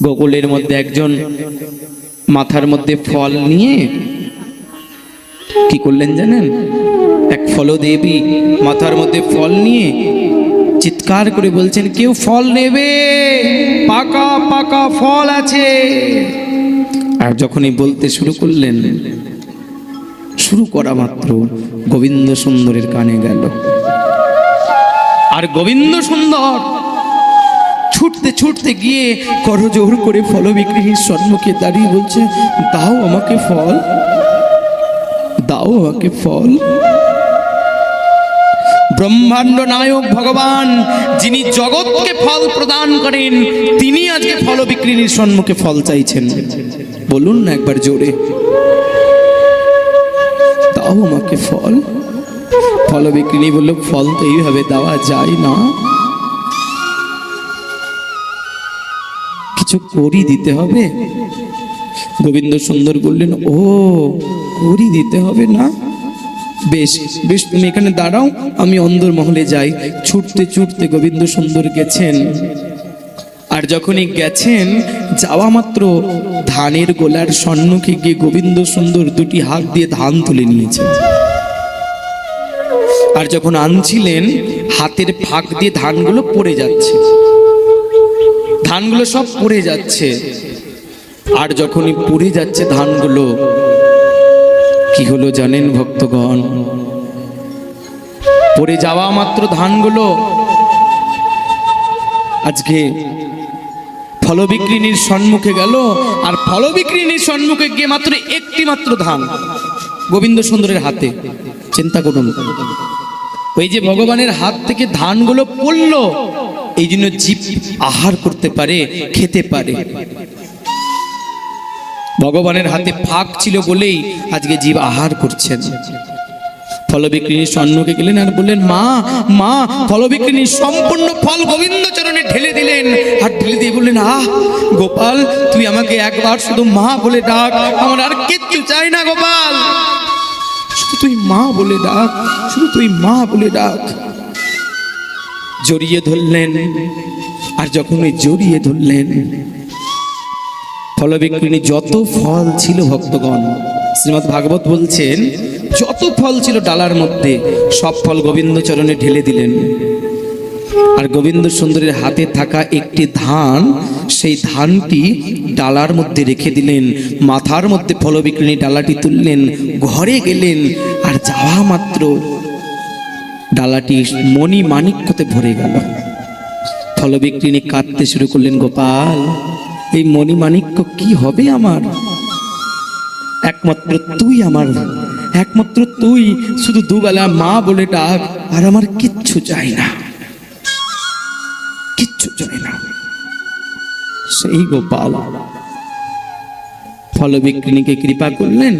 গোকুলের মধ্যে একজন মাথার মধ্যে ফল নিয়ে কি করলেন জানেন? এক ফলদেবী মাথার মধ্যে ফল নিয়ে চিৎকার করে বলছেন, কেউ ফল নেবে, পাকা পাকা ফল আছে। আর যখনই বলতে শুরু করলেন, শুরু করা মাত্র গোবিন্দ সুন্দরের কানে গেল। আর গোবিন্দ সুন্দর ছুটতে ছুটতে গিয়ে করজোর করে ফল বিক্রির সম্মুখে দাঁড়িয়ে বলছে, দাও আমাকে ফল, দাও আমাকে ফল। ব্রহ্মাণ্ড নায়ক ভগবান, যিনি জগৎকে ফল প্রদান করেন, তিনি আজকে ফল বিক্রির সম্মুখে ফল চাইছেন। বলুন না একবার জোরে, দাও আমাকে ফল। ফল বিক্রিনী বলল, ফল তো এইভাবে দেওয়া যায় না, কিছু করি দিতে হবে। গোবিন্দ সুন্দর বললেন, ও করি দিতে হবে না, বেশ বেশ, তুমি এখানে দাঁড়াও, আমি অন্দর মহলে যাই। ছুটতে ছুটতে গোবিন্দ সুন্দর গেছেন। আর যখনই গেছেন, যাওয়া মাত্র ধানের গোলার সম্মুখে গিয়ে গোবিন্দ সুন্দর দুটি হাত দিয়ে ধান তুলে নিয়েছেন। আর যখন আনছিলেন, হাতের ফাঁক দিয়ে ধানগুলো পড়ে যাচ্ছে, ধানগুলো সব পড়ে যাচ্ছে। আর যখনই পড়ে যাচ্ছে ধানগুলো, কি হলো জানেন ভক্তগণ? পড়ে যাওয়া মাত্র ধানগুলো আজকে ফল বিক্রিনীর সম্মুখে গেল। আর ফল বিক্রিনীর সম্মুখে গিয়ে মাত্র একটি মাত্র ধান গোবিন্দ সুন্দরের হাতে। চিন্তা করুন, ওই যে ভগবানের হাত থেকে ধানগুলো পড়ল, এই জন্য জীব আহার করতে পারে, খেতে পারে। ভগবানের হাতে ফাঁক ছিল বলেই আজকে জীব আহার করছেন। ফল বিক্রিনীর সম্মুখে গেলেন আর বললেন, মা মা, ফল বিক্রিনীর সম্পূর্ণ ফল গোবিন্দ চরণে ঢেলে দিলেন। আর ঢেলে দিয়ে বললেন, আহ গোপাল, তুই আমাকে একবার শুধু মা বলে ডাক, আমার আর কিচ্ছু চাই না গোপাল, শুধু তুই মা বলে ডাক, শুধু তুই মা বলে ডাক। জড়িয়ে ধরলেন। আর যখন ওই জড়িয়ে ধরলেন, ফল বিক্রিনী যত ফল ছিল ভক্তগণ, শ্রীমদ্ ভাগবত বলছেন, যত ফল ছিল ডালার মধ্যে, সব ফল গোবিন্দ চরণে ঢেলে দিলেন। আর গোবিন্দ সুন্দরের হাতে থাকা একটি ধান, সেই ধানটি ডালার মধ্যে রেখে দিলেন। মাথার মধ্যে ফল বিক্রিনী ডালাটি তুললেন, ঘরে গেলেন। আর যাওয়া মাত্র ডালাটি মণি মাণিক্যতে ভরে গেল। ফল বিক্রিনী কাঁদতে শুরু করলেন, গোপাল, এই মণি মাণিক্য কি হবে আমার? একমাত্র তুই আমার, একমাত্র তুই, শুধু দুবেলা মা বলে ডাক, আর আমার কিচ্ছু চাই না, কিচ্ছু চাই না। সেই গোপাল ফল বিক্রিনীকে কৃপা করলেন।